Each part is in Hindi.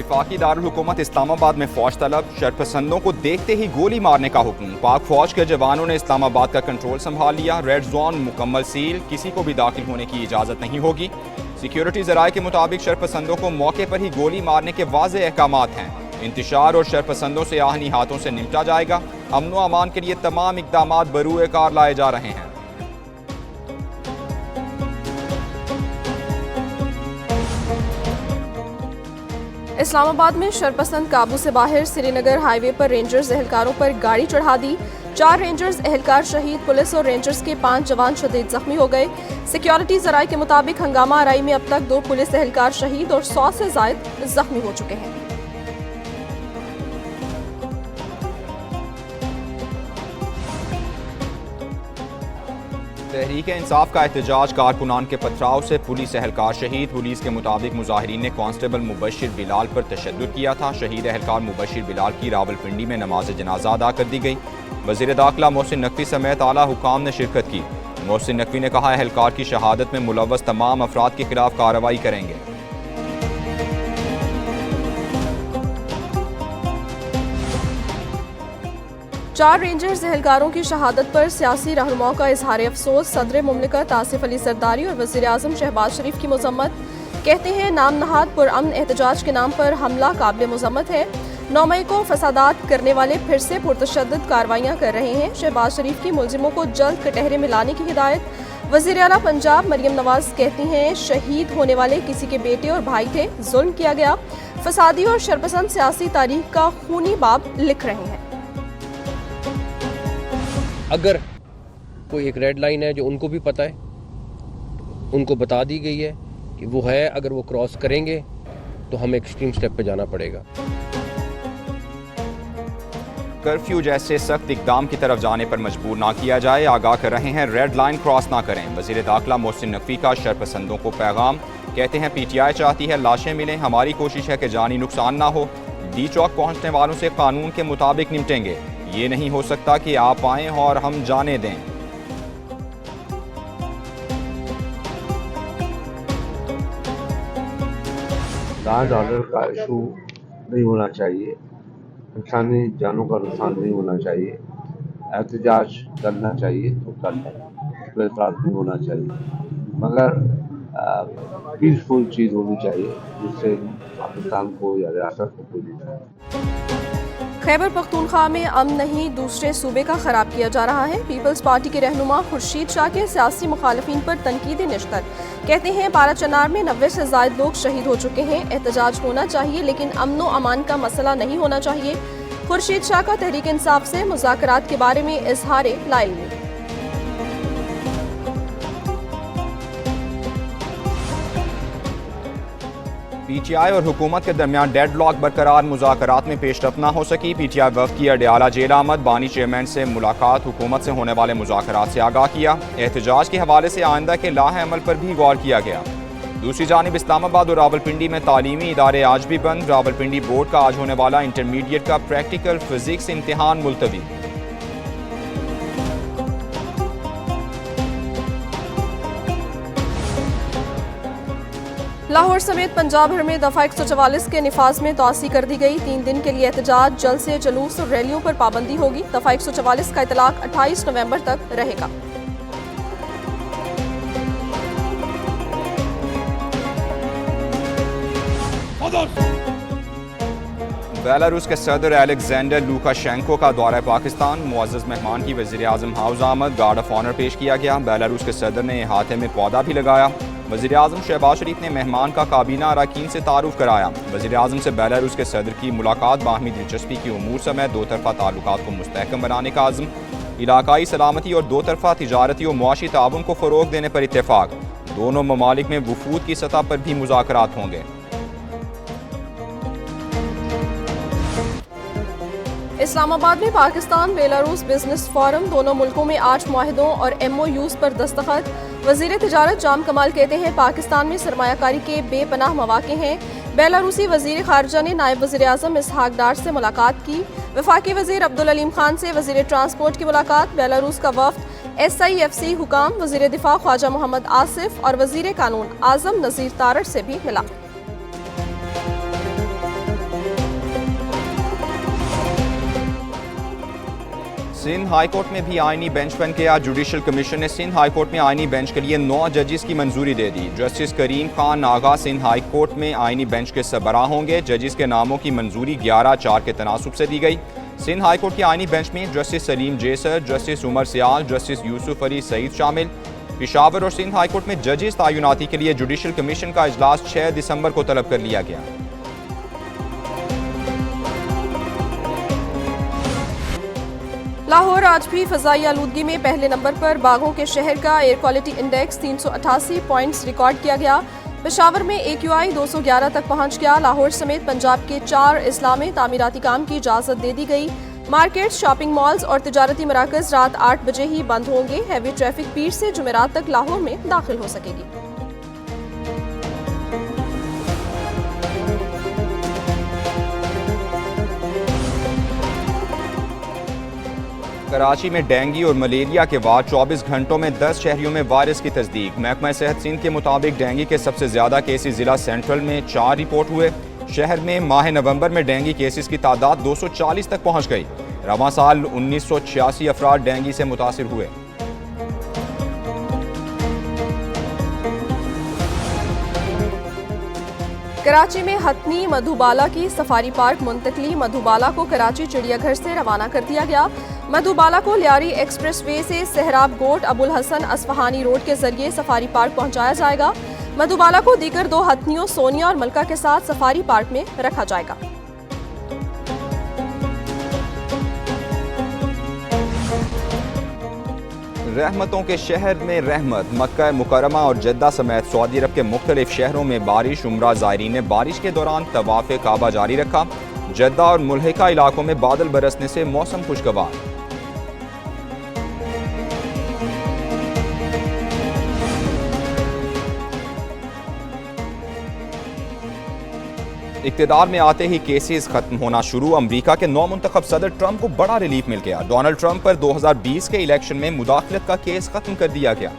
वफाकी दारुल हुकूमत इस्लामाबाद में फौज तलब, शरपसंदों को देखते ही गोली मारने का हुक्म। पाक फौज के जवानों ने इस्लामाबाद का कंट्रोल संभाल लिया। रेड जोन मुकम्मल सील, किसी को भी दाखिल होने की इजाज़त नहीं होगी। सिक्योरिटी ज़राए के मुताबिक शरपसंदों को मौके पर ही गोली मारने के वाज़े अहकामात हैं। इंतशार और शरपसंदों से आहनी हाथों से निपटा जाएगा। अमन व अमान के लिए तमाम इक़दामात बरूए कार लाए जा रहे हैं। इस्लामाबाद में शरपसंद काबू से बाहर, श्रीनगर हाईवे पर रेंजर्स एहलकारों पर गाड़ी चढ़ा दी। 4 रेंजर्स एहलकार शहीद, पुलिस और रेंजर्स के 5 जवान शदीद जख्मी हो गए। सिक्योरिटी जराये के मुताबिक हंगामा आराई में अब तक 2 पुलिस एहलकार शहीद और 100 से जायद जख्मी हो चुके हैं। तहरीक-ए-इंसाफ का एहतजाज, कारकुनान के पथराव से पुलिस एहलकार शहीद। पुलिस के मुताबिक मुजाहिरीन ने कांस्टेबल मुबशिर बिलाल पर तशद्दुद किया था। शहीद एहलकार मुबशिर बिलाल की रावलपिंडी में नमाज जनाजा अदा कर दी गई। वज़ीर दाखिला मोहसिन नकवी समेत आला हुकाम ने शिरकत की। मोहसिन नकवी ने कहा, एहलकार की शहादत में मुलव्वस तमाम अफराद के खिलाफ कार्रवाई करेंगे। 4 रेंजर्स एहलकारों की शहादत पर सियासी रहनुमाओं का इजहार अफसोस। सदर मुमलिकत आसिफ अली जरदारी और वज़ीर आज़म शहबाज शरीफ की मजम्मत। कहते हैं, नाम नहाद पुरअमन एहतजाज के नाम पर हमला काबिल मजम्मत है। 9 मई को फसादात करने वाले फिर से पुरतशद्दुद कार्रवाइयाँ कर रहे हैं। शहबाज शरीफ की मुलजिमों को जल्द कटहरे में लाने की हिदायत। वज़ीर आला पंजाब मरियम नवाज कहती हैं, शहीद होने वाले किसी के बेटे और भाई थे, जुल्म किया गया। फसादी और शरपसंद सियासी तारीख का खूनी बाब लिख रहे हैं। अगर कोई एक रेड लाइन है जो उनको भी पता है, उनको बता दी गई है कि वो है, अगर वो क्रॉस करेंगे तो हमें एक्सट्रीम स्टेप पे जाना पड़ेगा। कर्फ्यू जैसे सख्त इकदाम की तरफ जाने पर मजबूर ना किया जाए, आगाह कर रहे हैं। रेड लाइन क्रॉस ना करें। वज़ीर दाखिला मोहसिन नकवी का शरपसंदों को पैगाम। कहते हैं, PTI चाहती है लाशें मिलें, हमारी कोशिश है कि जानी नुकसान ना हो। डी चौक पहुंचने वालों से कानून के मुताबिक निपटेंगे। ये नहीं हो सकता कि आप आएं और हम जाने दें। लॉ ऑर्डर का इशू नहीं होना चाहिए, इंसानी जानों का नुकसान नहीं होना चाहिए। एहतजाज करना चाहिए तो कर लें, कोई एतराज़ नहीं होना चाहिए, मगर पीसफुल चीज़ होनी चाहिए जिससे पाकिस्तान को या रियासत को कोई नुकसान। खैबर पख्तूनख्वा में अमन नहीं, दूसरे सूबे का खराब किया जा रहा है। पीपल्स पार्टी के रहनुमा खुर्शीद शाह के सियासी मुखालिफिन पर तनकीदी निश्तर। कहते हैं, बाराचनार में 90 से ज़ायद लोग शहीद हो चुके हैं। एहतजाज होना चाहिए लेकिन अमन व अमान का मसला नहीं होना चाहिए। खुर्शीद शाह का तहरीक इंसाफ से मुज़ाकरात के बारे में इजहार लाइल्मी। PTI और हुकूमत के दरमियान डेडलॉक बरकरार, मुज़ाकरात में पेशरफ्त न हो सकी। PTI वफ़द की अडयाला जेल आमद, बानी चेयरमैन से मुलाकात, हुकूमत से होने वाले मुज़ाकरात से आगाह किया। एहतजाज के हवाले से आइंदा के लाहे अमल पर भी गौर किया गया। दूसरी जानिब इस्लामाबाद और रावलपिंडी में तालीमी इदारे आज भी बंद। रावलपिंडी बोर्ड का आज होने वाला इंटरमीडिएट का प्रैक्टिकल फिजिक्स इम्तिहान मुलतवी। लाहौर समेत पंजाब भर में दफा 144 के निफाज में तोसी कर दी गई। 3 दिन के लिए एहतजाज, जल्द से जुलूस और रैलियों पर पाबंदी होगी। दफा 144 का इतलाक 28 नवंबर तक रहेगा। बेलारूस के सदर अलेक्जेंडर लुकाशेंको का दौरा पाकिस्तान। मुअज़्ज़ज़ मेहमान की वज़ीर आज़म हाउस आमद, गार्ड ऑफ ऑनर पेश किया गया। बेलारूस के सदर ने हाथे में पौधा भी लगाया। वज़ीर आज़म शहबाज शरीफ ने मेहमान का काबीना अरकान से तारुफ कराया। वज़ीर आज़म से बेलारूस के सदर की मुलाकात, बाहमी दिलचस्पी की उमूर समेत 2 तरफ़ा ताल्लुकात को मुस्तहकम बनाने का आज़म, इलाकाई सलामती और 2 तरफ़ा तिजारती और मुआशी ताउन को फ़रोग़ देने पर इत्तेफाक। दोनों ममालिक में वफूद की सतह पर भी मुज़ाकरात होंगे। इस्लामाबाद में पाकिस्तान बेलारूस बिजनेस फोरम, दोनों मुल्कों में 8 मुआहिदों और MOUs पर दस्तखत। वज़ीर तिजारत जाम कमाल कहते हैं, पाकिस्तान में सरमायाकारी के बेपनाह मौक़े हैं। बेलारूसी वज़ीर ख़ारजा ने नायब वज़ीर आज़म इसहाक डार से मुलाकात की। वफाकी वज़ीर अब्दुल अलीम खान से वज़ीर ट्रांसपोर्ट की मुलाकात। बेलारूस का वफ़द SIFC हुकाम, वज़ीर दिफा ख्वाजा मोहम्मद आसिफ और वज़ीर कानून आज़म नज़ीर तारड़ से भी मिला। सिंध हाई कोर्ट में भी आईनी बेंच बन गया। जुडिशल कमीशन ने सिंध हाई कोर्ट में आईनी बेंच के लिए 9 जजेस की मंजूरी दे दी। जस्टिस करीम खान नागा सिंध हाई कोर्ट में आईनी बेंच के सरबराह होंगे। जजेस के नामों की मंजूरी 11/4 के तनासुब से दी गई। सिंध हाई कोर्ट के आईनी बेंच में जस्टिस सलीम जेसर, जस्टिस उमर सियाल, जस्टिस यूसुफ अली सईद शामिल। पेशावर और सिंध हाई कोर्ट में जजेस तयनाती के लिए जुडिशल कमीशन का इजलास 6 दिसंबर को तलब कर लिया गया। लाहौर आज भी फ़ज़ाई आलूदगी में पहले नंबर पर। बागों के शहर का air quality index 388 points record किया गया। पेशावर में AQI 211 तक पहुंच गया। लाहौर समेत पंजाब के 4 अजला में तामीराती काम की इजाज़त दे दी गई। मार्केट्स, शॉपिंग मॉल्स और तिजारती मराकज़ रात 8 बजे ही बंद होंगे। हैवी ट्रैफिक पीर से जुमेरात तक लाहौर में दाखिल हो सकेगी। कराची में डेंगू और मलेरिया के बाद 24 घंटों में 10 शहरियों में वायरस की तस्दीक। महकमा सेहत सिंध के मुताबिक डेंगू के सबसे ज्यादा केसेस जिला सेंट्रल में 4 रिपोर्ट हुए। शहर में माह नवंबर में डेंगू केसेस की तादाद 240 तक पहुंच गई। रवां साल 1986 अफराद डेंगू से मुतासिर हुए। कराची में हथनी मधुबाला की सफारी पार्क मुंतकली। मधुबाला को कराची चिड़ियाघर से रवाना कर दिया गया। मधुबाला को लियारी एक्सप्रेस वे से सहराब गोट अबुल हसन असफहानी रोड के जरिए सफारी पार्क पहुंचाया जाएगा। मधुबाला को दीगर 2 हथनियों सोनिया और मलका के साथ सफारी पार्क में रखा जाएगा। रहमतों के शहर में रहमत। मक्का मुकरमा और जद्दा समेत सऊदी अरब के मुख्तलिफ शहरों में बारिश। उम्रा ज़ायरीन ने बारिश के दौरान तवाफ़े काबा जारी रखा। जद्दा और मुल्हिका इलाकों में बादल बरसने से मौसम खुशगवार। इक़्तिदार में आते ही केसेस खत्म होना शुरू। अमरीका के नौ मुंतखब सदर ट्रंप को बड़ा रिलीफ मिल गया। डोनाल्ड ट्रंप पर 2020 के इलेक्शन में मुदाखलत का केस खत्म कर दिया गया।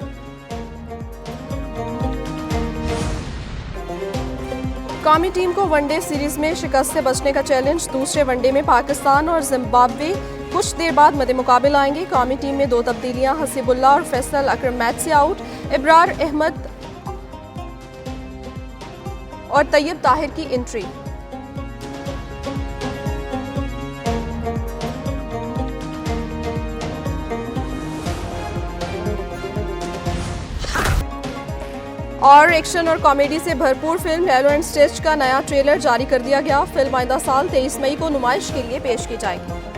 कौमी टीम को वनडे सीरीज में शिकस्त से बचने का चैलेंज। दूसरे वनडे में पाकिस्तान और जिम्बाब्वे कुछ देर बाद मद्दे मुकाबले आएंगे। कौमी टीम में 2 तब्दीलियां। हसीबुल्लाह और फैसल अकरम मैच से आउट। इब्रार अहमद और तैयब ताहिर की एंट्री। और एक्शन और कॉमेडी से भरपूर फिल्म हेलो एंड स्टिच का नया ट्रेलर जारी कर दिया गया। फिल्म आइंदा साल 23 मई को नुमाइश के लिए पेश की जाएगी।